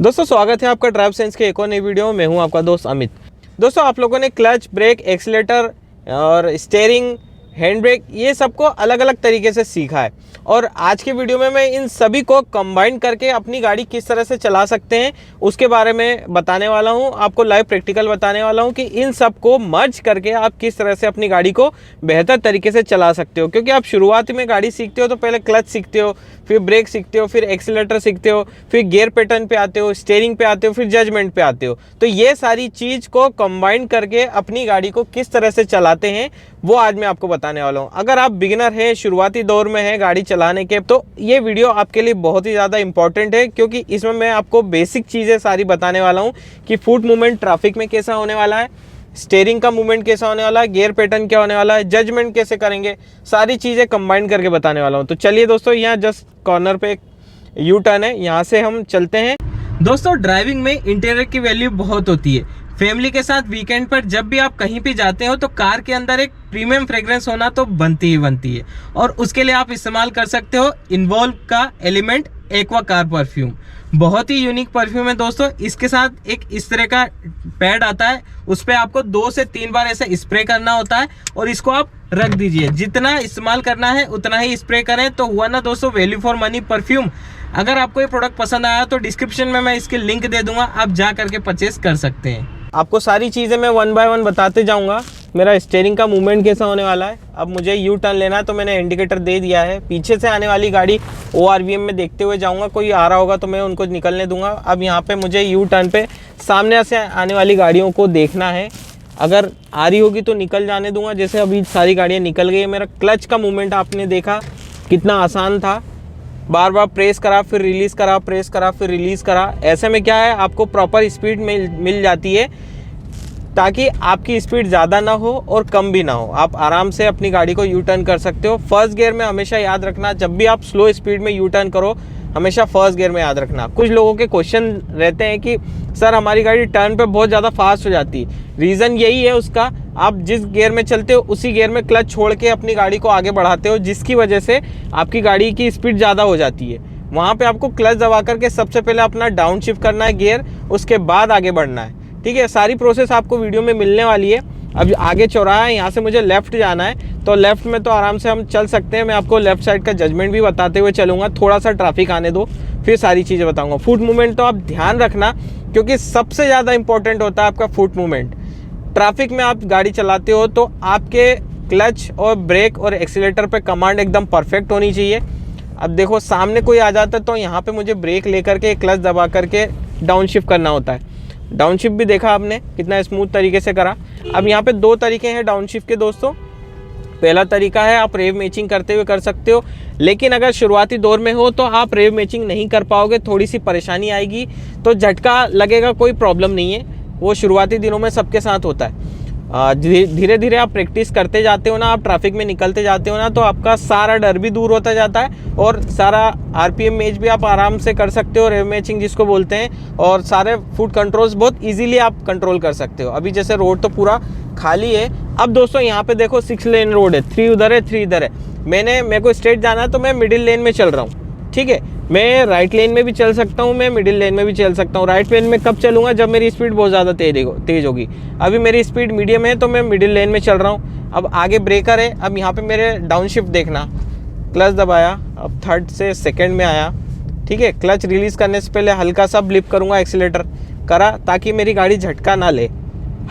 दोस्तों स्वागत है आपका ड्राइव साइंस के एक और नई वीडियो में। मैं हूं आपका दोस्त अमित। दोस्तों आप लोगों ने क्लच, ब्रेक, एक्सीलेटर और स्टीयरिंग, हैंड ब्रेक ये सबको अलग अलग तरीके से सीखा है और आज के वीडियो में मैं इन सभी को कंबाइन करके अपनी गाड़ी किस तरह से चला सकते हैं उसके बारे में बताने वाला हूं। आपको लाइव प्रैक्टिकल बताने वाला हूं कि इन सब को मर्ज करके आप किस तरह से अपनी गाड़ी को बेहतर तरीके से चला सकते हो। क्योंकि आप शुरुआत में गाड़ी सीखते हो तो पहले क्लच सीखते हो, फिर ब्रेक सीखते हो, फिर एक्सीलेटर सीखते हो, फिर गियर पैटर्न पे आते हो, स्टीयरिंग पे आते हो, फिर जजमेंट पे आते हो। तो ये सारी चीज़ को कंबाइन करके अपनी गाड़ी को किस तरह से चलाते हैं वो आज मैं आपको बताने वाला हूँ। अगर आप बिगिनर हैं, शुरुआती दौर में हैं गाड़ी चलाने के, तो ये वीडियो आपके लिए बहुत ही ज़्यादा इंपॉर्टेंट है क्योंकि इसमें मैं आपको बेसिक चीज़ें सारी बताने वाला हूँ कि फुट मूवमेंट ट्रैफिक में कैसा होने वाला है, स्टीयरिंग का मूवमेंट कैसा होने वाला है, गियर पैटर्न क्या होने वाला है, जजमेंट कैसे करेंगे, सारी चीज़ें कंबाइन करके बताने वाला हूँ। तो चलिए दोस्तों, यहाँ जस्ट कॉर्नर पे एक यू टर्न है, यहाँ से हम चलते हैं। दोस्तों ड्राइविंग में इंटीरियर की वैल्यू बहुत होती है। फैमिली के साथ वीकेंड पर जब भी आप कहीं भी जाते हो तो कार के अंदर एक प्रीमियम फ्रेग्रेंस होना तो बनती ही बनती है और उसके लिए आप इस्तेमाल कर सकते हो इन्वॉल्व का एलिमेंट एक्वा कार परफ्यूम। बहुत ही यूनिक परफ्यूम है दोस्तों। इसके साथ एक इस तरह का पैड आता है, उस पर आपको 2 से 3 बार ऐसे स्प्रे करना होता है और इसको आप रख दीजिए। जितना इस्तेमाल करना है उतना ही स्प्रे करें तो हुआ ना दोस्तों वैल्यू फॉर मनी परफ्यूम। अगर आपको ये प्रोडक्ट पसंद आया तो डिस्क्रिप्शन में मैं इसके लिंक दे दूंगा, आप जा करके परचेस कर सकते हैं। आपको सारी चीज़ें मैं 1 बाय 1 बताते जाऊंगा। मेरा स्टीयरिंग का मूवमेंट कैसा होने वाला है। अब मुझे यू टर्न लेना है तो मैंने इंडिकेटर दे दिया है। पीछे से आने वाली गाड़ी ORVM में देखते हुए जाऊंगा, कोई आ रहा होगा तो मैं उनको निकलने दूंगा। अब यहाँ पे मुझे यू टर्न पे सामने से आने वाली गाड़ियों को देखना है, अगर आ रही होगी तो निकल जाने दूंगा। जैसे अभी सारी गाड़ियाँ निकल गई है। मेरा क्लच का मूवमेंट आपने देखा कितना आसान था, बार बार प्रेस करा फिर रिलीज़ करा, प्रेस करा फिर रिलीज़ करा। ऐसे में क्या है, आपको प्रॉपर स्पीड मिल जाती है ताकि आपकी स्पीड ज़्यादा ना हो और कम भी ना हो। आप आराम से अपनी गाड़ी को यू टर्न कर सकते हो। फर्स्ट गियर में हमेशा याद रखना, जब भी आप स्लो स्पीड में यू टर्न करो हमेशा फर्स्ट गियर में याद रखना। कुछ लोगों के क्वेश्चन रहते हैं कि सर हमारी गाड़ी टर्न पे बहुत ज़्यादा फास्ट हो जाती है। रीज़न यही है उसका, आप जिस गियर में चलते हो उसी गियर में क्लच छोड़ के अपनी गाड़ी को आगे बढ़ाते हो, जिसकी वजह से आपकी गाड़ी की स्पीड ज़्यादा हो जाती है। वहाँ पे आपको क्लच दबा करके सबसे पहले अपना डाउन शिफ्ट करना है गियर, उसके बाद आगे बढ़ना है। ठीक है, सारी प्रोसेस आपको वीडियो में मिलने वाली है। अब आगे चौराहा है, यहाँ से मुझे लेफ़्ट जाना है तो लेफ़्ट में तो आराम से हम चल सकते हैं। मैं आपको लेफ़्ट साइड का जजमेंट भी बताते हुए चलूँगा। थोड़ा सा ट्रैफिक आने दो फिर सारी चीज़ें बताऊँगा। फुट मूवमेंट तो आप ध्यान रखना क्योंकि सबसे ज़्यादा इंपॉर्टेंट होता है आपका फुट मूवमेंट। ट्रैफिक में आप गाड़ी चलाते हो तो आपके क्लच और ब्रेक और एक्सीलेटर पे कमांड एकदम परफेक्ट होनी चाहिए। अब देखो सामने कोई आ जाता है तो यहाँ पे मुझे ब्रेक लेकर के क्लच दबा करके डाउन शिफ्ट करना होता है। डाउन शिफ्ट भी देखा आपने कितना स्मूथ तरीके से करा। अब यहाँ पे 2 तरीके हैं डाउन शिफ्ट के दोस्तों। पहला तरीका है आप रेव मैचिंग करते हुए कर सकते हो, लेकिन अगर शुरुआती दौर में हो तो आप रेव मैचिंग नहीं कर पाओगे, थोड़ी सी परेशानी आएगी, तो झटका लगेगा, कोई प्रॉब्लम नहीं है। वो शुरुआती दिनों में सबके साथ होता है। धीरे धीरे आप प्रैक्टिस करते जाते हो ना, आप ट्रैफिक में निकलते जाते हो ना, तो आपका सारा डर भी दूर होता जाता है और सारा RPM मैच भी आप आराम से कर सकते हो, रेव मैचिंग जिसको बोलते हैं, और सारे फुट कंट्रोल्स बहुत इजीली आप कंट्रोल कर सकते हो। अभी जैसे रोड तो पूरा खाली है। अब दोस्तों यहाँ पे देखो 6 लेन रोड है, 3 उधर है 3 इधर है। मेरे को स्ट्रेट जाना है तो मैं मिडिल लेन में चल रहा हूँ। ठीक है, मैं राइट लेन में भी चल सकता हूँ, मैं मिडिल लेन में भी चल सकता हूँ। राइट लेन में कब चलूँगा, जब मेरी स्पीड बहुत ज़्यादा तेज होगी। अभी मेरी स्पीड मीडियम है तो मैं मिडिल लेन में चल रहा हूँ। अब आगे ब्रेकर है। अब यहाँ पे मेरे डाउन शिफ्ट देखना, क्लच दबाया, अब 3rd से 2nd में आया। ठीक है, क्लच रिलीज़ करने से पहले हल्का सा ब्लिप करूँगा, एक्सीलेटर करा ताकि मेरी गाड़ी झटका ना ले।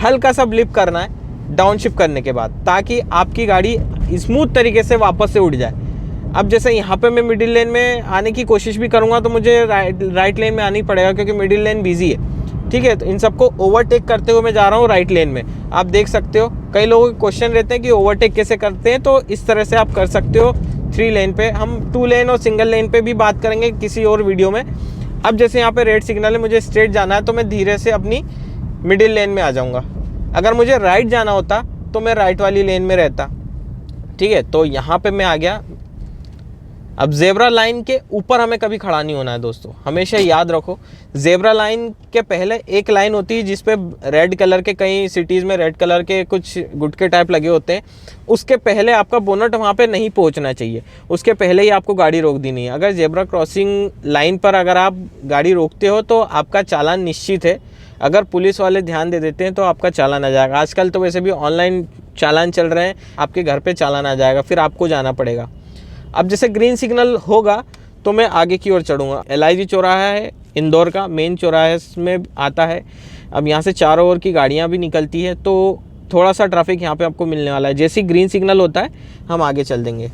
हल्का सा ब्लिप करना है डाउन शिफ्ट करने के बाद ताकि आपकी गाड़ी स्मूथ तरीके से वापस से उड़ जाए। अब जैसे यहाँ पे मैं मिडिल लेन में आने की कोशिश भी करूँगा तो मुझे राइट लेन में आना ही पड़ेगा क्योंकि मिडिल लेन बिजी है। ठीक है, तो इन सबको ओवरटेक करते हुए मैं जा रहा हूँ राइट लेन में। आप देख सकते हो कई लोगों के क्वेश्चन रहते हैं कि ओवरटेक कैसे करते हैं, तो इस तरह से आप कर सकते हो 3 लेन पे। हम 2 लेन और सिंगल लेन पे भी बात करेंगे किसी और वीडियो में। अब जैसे यहाँ पे रेड सिग्नल है, मुझे स्ट्रेट जाना है तो मैं धीरे से अपनी मिडिल लेन में आ जाऊँगा। अगर मुझे राइट जाना होता तो मैं राइट वाली लेन में रहता। ठीक है, तो यहाँ पे मैं आ गया अब जेब्रा लाइन के ऊपर हमें कभी खड़ा नहीं होना है दोस्तों, हमेशा याद रखो। जेब्रा लाइन के पहले एक लाइन होती है जिस पे रेड कलर के, कई सिटीज़ में रेड कलर के कुछ गुटके टाइप लगे होते हैं, उसके पहले आपका बोनट वहाँ पे नहीं पहुँचना चाहिए, उसके पहले ही आपको गाड़ी रोक देनी है। अगर जेब्रा क्रॉसिंग लाइन पर अगर आप गाड़ी रोकते हो तो आपका चालान निश्चित है। अगर पुलिस वाले ध्यान दे देते हैं तो आपका चालान आ जाएगा। आजकल तो वैसे भी ऑनलाइन चालान चल रहे हैं, आपके घर पे चालान आ जाएगा, फिर आपको जाना पड़ेगा। अब जैसे ग्रीन सिग्नल होगा तो मैं आगे की ओर चढ़ूँगा। LIG चौराहा है इंदौर का, मेन चौराहे में आता है। अब यहाँ से चारों ओर की गाड़ियाँ भी निकलती है तो थोड़ा सा ट्रैफिक यहाँ पे आपको मिलने वाला है। जैसे ही ग्रीन सिग्नल होता है हम आगे चल देंगे।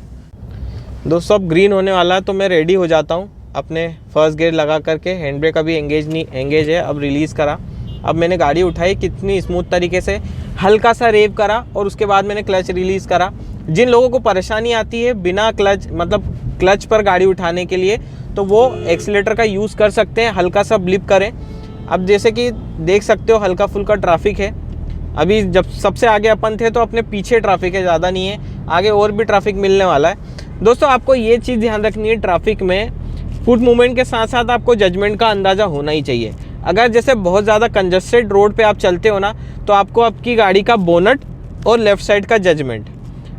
दोस्तों अब ग्रीन होने वाला है तो मैं रेडी हो जाता हूँ अपने फर्स्ट गियर लगा करके। हैंड ब्रेक अभी एंगेज है, अब रिलीज़ करा। अब मैंने गाड़ी उठाई कितनी स्मूथ तरीके से, हल्का सा रेव करा और उसके बाद मैंने क्लच रिलीज़ करा। जिन लोगों को परेशानी आती है बिना क्लच, मतलब क्लच पर गाड़ी उठाने के लिए, तो वो एक्सीलेटर का यूज़ कर सकते हैं, हल्का सा ब्लिप करें। अब जैसे कि देख सकते हो हल्का फुल्का ट्रैफिक है। अभी जब सबसे आगे अपन थे तो अपने पीछे ट्रैफिक है, ज़्यादा नहीं है, आगे और भी ट्रैफिक मिलने वाला है। दोस्तों आपको ये चीज़ ध्यान रखनी है, ट्रैफिक में फुट मूवमेंट के साथ साथ आपको जजमेंट का अंदाज़ा होना ही चाहिए। अगर जैसे बहुत ज़्यादा कंजस्टेड रोड पे आप चलते हो ना, तो आपको आपकी गाड़ी का बोनट और लेफ़्ट साइड का जजमेंट,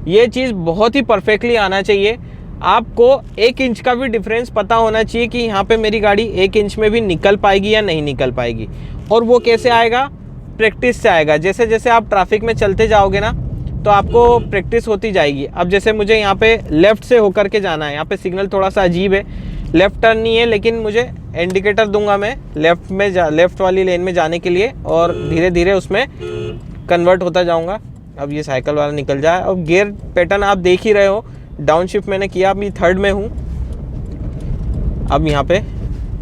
ये चीज़ बहुत ही परफेक्टली आना चाहिए। आपको 1 इंच का भी डिफरेंस पता होना चाहिए कि यहाँ पे मेरी गाड़ी 1 इंच में भी निकल पाएगी या नहीं निकल पाएगी। और वो कैसे आएगा? प्रैक्टिस से आएगा। जैसे जैसे आप ट्रैफिक में चलते जाओगे ना तो आपको प्रैक्टिस होती जाएगी। अब जैसे मुझे यहाँ पे लेफ़्ट से होकर के जाना है, यहाँ पे सिग्नल थोड़ा सा अजीब है, लेफ़्ट टर्न नहीं है, लेकिन मुझे इंडिकेटर दूंगा मैं लेफ़्ट वाली लेन में जाने के लिए, और धीरे धीरे उसमें कन्वर्ट होता जाऊंगा। अब ये साइकिल वाला निकल जाए। अब गियर पैटर्न आप देख ही रहे हो, डाउन शिफ्ट मैंने किया, अभी 3rd में हूँ। अब यहाँ पे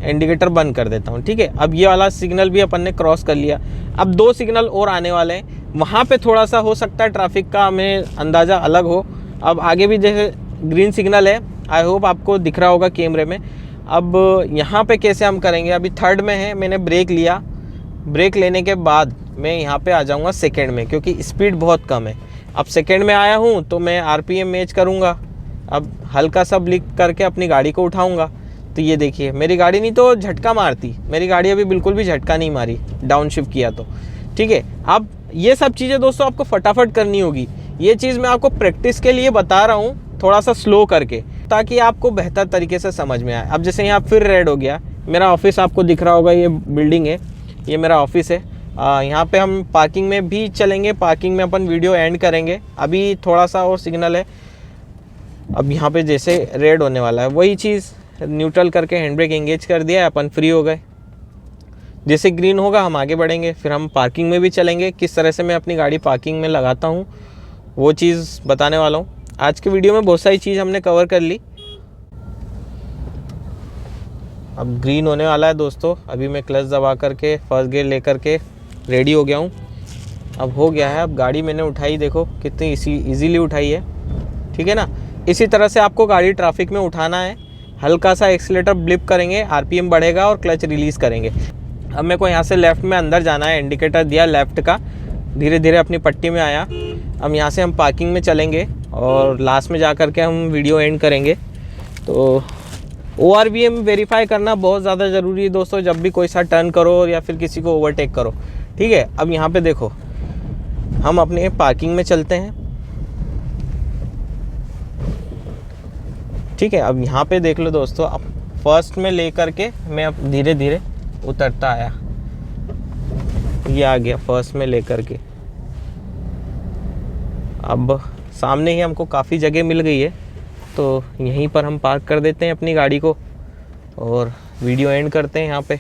इंडिकेटर बंद कर देता हूँ, ठीक है। अब ये वाला सिग्नल भी अपन ने क्रॉस कर लिया। अब 2 सिग्नल और आने वाले हैं, वहाँ पे थोड़ा सा हो सकता है ट्रैफिक का हमें अंदाज़ा अलग हो। अब आगे भी जैसे ग्रीन सिग्नल है, आई होप आपको दिख रहा होगा कैमरे में। अब यहाँ पे कैसे हम करेंगे? अभी 3rd में है, मैंने ब्रेक लिया, ब्रेक लेने के बाद मैं यहाँ पे आ जाऊँगा 2nd में, क्योंकि स्पीड बहुत कम है। अब 2nd में आया हूँ तो मैं RPM मैच करूँगा। अब हल्का सा ब्लिक करके अपनी गाड़ी को उठाऊँगा। तो ये देखिए मेरी गाड़ी नहीं तो झटका मारती, मेरी गाड़ी अभी बिल्कुल भी झटका नहीं मारी डाउन शिफ्ट किया तो, ठीक है। अब ये सब चीज़ें दोस्तों आपको फटाफट करनी होगी। ये चीज़ मैं आपको प्रैक्टिस के लिए बता रहा हूँ, थोड़ा सा स्लो करके, ताकि आपको बेहतर तरीके से समझ में आए। अब जैसे यहाँ फिर रेड हो गया, मेरा ऑफिस आपको दिख रहा होगा, ये बिल्डिंग है, ये मेरा ऑफिस है। यहाँ पे हम पार्किंग में भी चलेंगे, पार्किंग में अपन वीडियो एंड करेंगे। अभी थोड़ा सा और सिग्नल है। अब यहाँ पे जैसे रेड होने वाला है, वही चीज़ न्यूट्रल करके हैंड ब्रेक एंगेज कर दिया है, अपन फ्री हो गए। जैसे ग्रीन होगा हम आगे बढ़ेंगे, फिर हम पार्किंग में भी चलेंगे। किस तरह से मैं अपनी गाड़ी पार्किंग में लगाता हूँ वो चीज़ बताने वाला हूँ। आज की वीडियो में बहुत सारी चीज़ हमने कवर कर ली। अब ग्रीन होने वाला है दोस्तों, अभी मैं क्लच दबा करके फर्स्ट गियर लेकर के रेडी हो गया हूँ। अब हो गया है, अब गाड़ी मैंने उठाई, देखो कितनी इजीली उठाई है, ठीक है ना। इसी तरह से आपको गाड़ी ट्रैफिक में उठाना है। हल्का सा एक्सीलेटर ब्लिप करेंगे, RPM बढ़ेगा और क्लच रिलीज़ करेंगे। अब मेरे को यहाँ से लेफ़्ट में अंदर जाना है, इंडिकेटर दिया लेफ़्ट का, धीरे धीरे अपनी पट्टी में आया। अब यहाँ से हम पार्किंग में चलेंगे और लास्ट में जा कर के हम वीडियो एंड करेंगे। तो ORVM वेरीफाई करना बहुत ज़्यादा ज़रूरी है दोस्तों, जब भी कोई सा टर्न करो या फिर किसी को ओवरटेक करो, ठीक है। अब यहाँ पे देखो हम अपने पार्किंग में चलते हैं, ठीक है। अब यहाँ पे देख लो दोस्तों, अब फर्स्ट में ले करके मैं अब धीरे धीरे उतरता आया, ये आ गया फर्स्ट में ले करके। अब सामने ही हमको काफ़ी जगह मिल गई है, तो यहीं पर हम पार्क कर देते हैं अपनी गाड़ी को और वीडियो एंड करते हैं यहाँ पे।